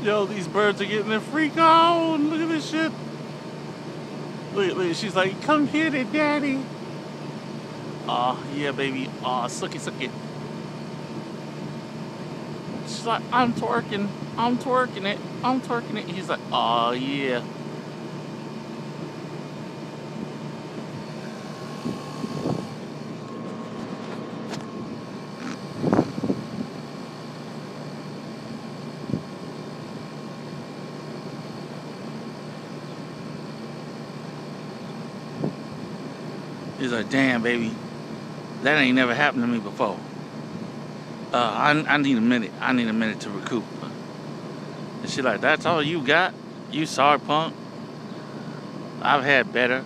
Yo, these birds are getting their freak on. Look at this shit. Look, she's like, come here to daddy. Aw, yeah, baby. Aw, suck it, suck it. She's like, I'm twerking it, I'm twerking it. He's like, aw, yeah. He's like, damn, baby, that ain't never happened to me before. I need a minute. I need a minute to recoup. And she's like, that's all you got? You sorry punk? I've had better.